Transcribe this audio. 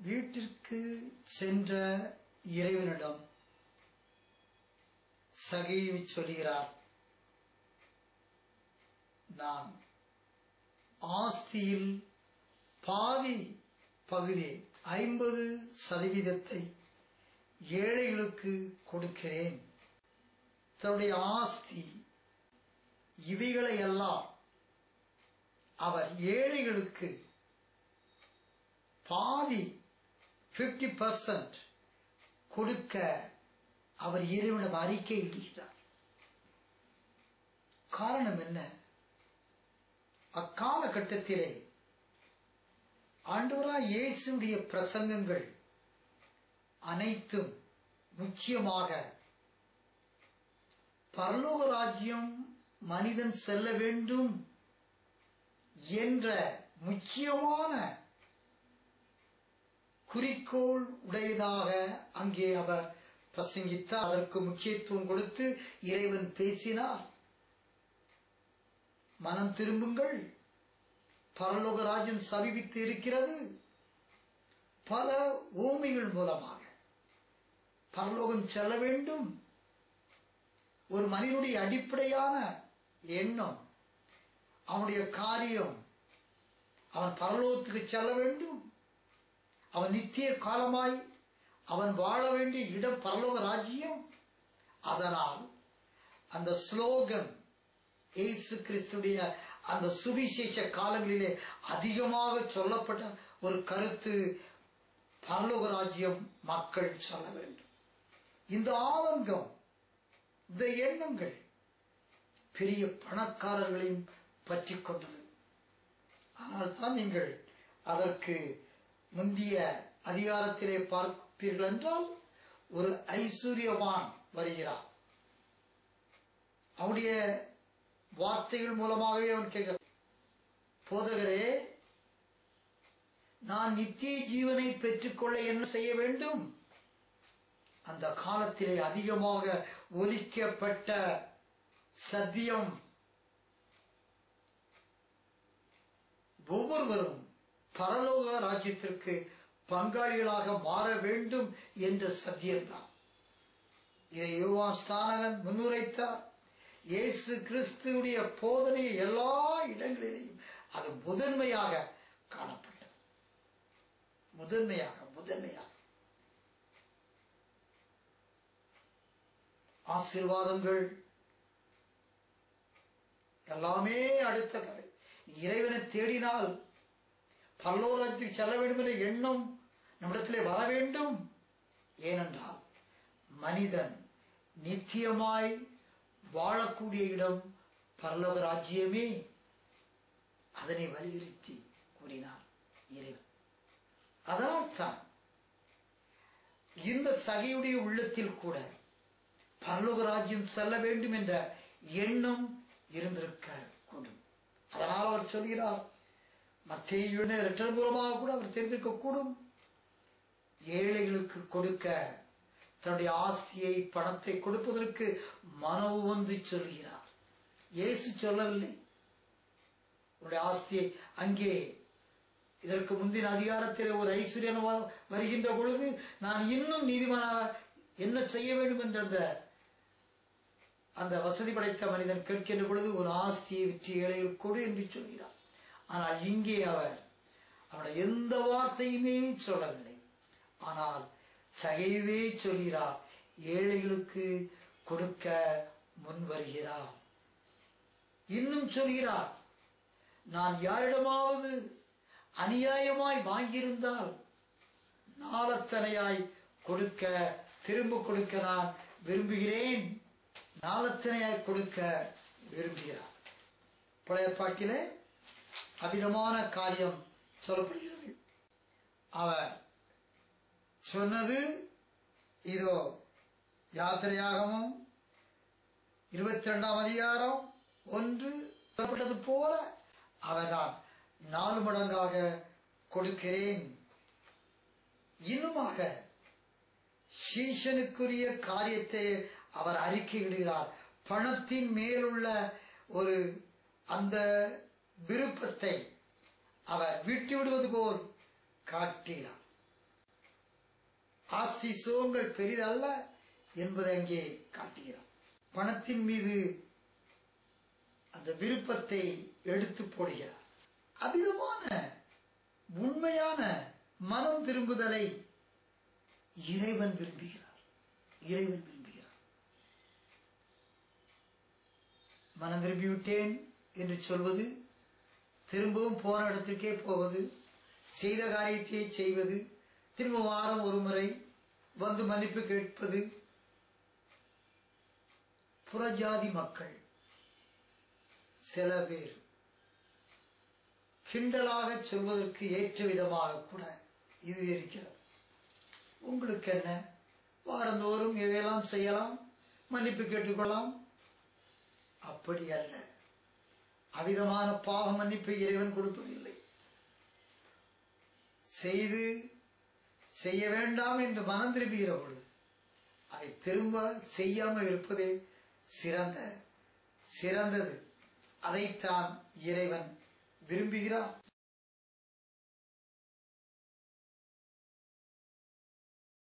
வீட்டிற்கு சென்ற இறைவனிடம் சகேயு சொல்கிறார், நான் ஆஸ்தியில் பாதி பகுதி 50% ஏழைகளுக்கு கொடுக்கிறேன். தன்னுடைய ஆஸ்தி இவைகளை எல்லாம் அவர் ஏழைகளுக்கு பாதி 50% கொடுக்க அவர் இறைவனிடம் அறிக்கை இடுகிறார். காரணம் என்ன? அக்காலகட்டத்திலே ஆண்டவராய் இயேசுவுடைய பிரசங்கங்கள் அனைத்தும் முக்கியமாக பரலோக ராஜ்யம் மனிதன் செல்ல வேண்டும் என்ற முக்கியமான குறிக்கோள் உடையதாக அங்கே அவர் பிரசங்கித்தார். அதற்கு முக்கியத்துவம் கொடுத்து இறைவன் பேசினார். மனம் திரும்புங்கள், பரலோக ராஜ்யம் சமீபித்து இருக்கிறது. பல ஊமைகள் மூலமாக பரலோகம் செல்ல வேண்டும். ஒரு மனிதனுடைய அடிப்படையான எண்ணம், அவனுடைய காரியம், அவன் பரலோகத்துக்கு செல்ல வேண்டும், அவன் நித்திய காலமாய் அவன் வாழ வேண்டிய இடம் பரலோக ராஜ்யம். அதனால் அந்த ஸ்லோகன் இயேசு கிறிஸ்துடைய அந்த சுவிசேஷ காலங்களிலே அதிகமாக சொல்லப்பட்ட ஒரு கருத்து, பரலோக ராஜ்யம் மக்கள் சொல்ல வேண்டும். இந்த ஆதங்கம், இந்த எண்ணங்கள் பெரிய பணக்காரர்களையும் பற்றி கொண்டது. ஆனால் தான் நீங்கள் அதற்கு முந்திய அதிகாரத்திலே பார்ப்பீர்கள் என்றால், ஒரு ஐஸ்வர்யவான் வருகிறார். அவனுடைய வார்த்தைகள் மூலமாகவே அவன் கேட்கிறான், போதகரே, நான் நித்திய ஜீவனை பெற்றுக்கொள்ள என்ன செய்ய வேண்டும்? அந்த காலத்திலே அதிகமாக ஒலிக்கப்பட்ட சத்தியம், ஒவ்வொருவரும் பரலோக ராஜ்யத்திற்கு பங்காளிகளாக மாற வேண்டும் என்ற சத்தியம்தான். இதை யோவான் ஸ்நானகன் முன்னுரைத்தார். இயேசு கிறிஸ்துவுடைய போதனை எல்லா இடங்களிலேயும் அது முதன்மையாக காணப்பட்டது. முதன்மையாக ஆசீர்வாதங்கள் எல்லாமே அடுத்த கதை. இறைவனை தேடினால் பரலோக ராஜ்யத்துக்கு செல்ல வேண்டும் என்ற எண்ணம் நம்மிடத்திலே வர வேண்டும். ஏனென்றால் மனிதன் நித்தியமாய் வாழக்கூடிய இடம் பரலோக ராஜ்யமே. அதனை வலியுறுத்தி கூறினார் இறைவன். அதனால் தான் இந்த சகையுடைய உள்ளத்தில் கூட பரலோக ராஜ்யம் செல்ல வேண்டும் என்ற எண்ணம் இருந்திருக்க கூடும். அதனால் அவர் சொல்கிறார், மத்தேயு இரட்டர் மூலமாக கூட அவர் தெரிந்திருக்க கூடும், ஏழைகளுக்கு கொடுக்க தன்னுடைய ஆஸ்தியை பணத்தை கொடுப்பதற்கு மனவு வந்து சொல்கிறார். இயேசு சொல்லவில்லை உன்னுடைய ஆஸ்தியை. அங்கே இதற்கு முந்தின அதிகாரத்தில் ஒரு ஐஸ்வர்யன் வருகின்ற பொழுது, நான் இன்னும் நீதிமானாக என்ன செய்ய வேண்டும் என்ற அந்த வசதி படைத்த மனிதன் கேட்கின்ற பொழுது, ஒரு ஆஸ்தியை விற்று ஏழைகள் கொடு என்று சொல்கிறார். ஆனால் இங்கே அவர் அவருடைய எந்த வார்த்தையுமே சொல்லவில்லை. ஆனால் சகையவே சொல்கிறார், ஏழைகளுக்கு கொடுக்க முன் வருகிறார். இன்னும் சொல்கிறார், நான் யாரிடமாவது அநியாயமாய் வாங்கியிருந்தால் நாளத்தனையாய் கொடுக்க, திரும்ப கொடுக்க நான் விரும்புகிறேன். நாளத்தனையாய் கொடுக்க விரும்புகிறார். பழைய பாட்டிலே அபிதமான காரியம் சொல்லப்படுகிறது. அவர் சொன்னது இதோ, யாத்திரையாகமும் 22ஆம் அதிகாரம் 1 சொல்லப்பட்டது போல அவர்தான் 4 மடங்காக கொடுக்கிறேன். இன்னுமாக சீஷனுக்குரிய காரியத்தை அவர் அறிக்கையிடுகிறார். பணத்தின் மேலுள்ள ஒரு அந்த விருப்பத்தை அவர் விட்டு விடுவது போல் காட்டுகிறார். ஆஸ்தி சுகங்கள் பெரிதல்ல என்பதை அங்கே காட்டுகிறார். பணத்தின் மீது அந்த விருப்பத்தை எடுத்து போடுகிறார். அவ்விதமான உண்மையான மனம் திரும்புதலை இறைவன் விரும்புகிறார். இறைவன் விரும்புகிறார். மனம் திரும்பிவிட்டேன் என்று சொல்வது, திரும்பவும் போன இடத்திற்கே போவது, செய்த காரியத்தையே செய்வது, திரும்ப வாரம் ஒரு முறை வந்து மன்னிப்பு கேட்பது, புறஜாதி மக்கள் சில பேர் கிண்டலாக சொல்வதற்கு ஏற்ற விதமாக கூட இது இருக்கிறது. உங்களுக்கு என்ன, வாரந்தோறும் இதையெல்லாம் செய்யலாம், மன்னிப்பு கேட்டுக்கொள்ளலாம். அப்படி அல்ல. அவிதமான பாவ மன்னிப்பை இறைவன் கொடுப்பதில்லை. செய்ய வேண்டாம் என்று மனம் திரும்புகிற பொழுது அதை திரும்ப செய்யாமல் இருப்பதே சிறந்தது. அதைத்தான் இறைவன் விரும்புகிறார்.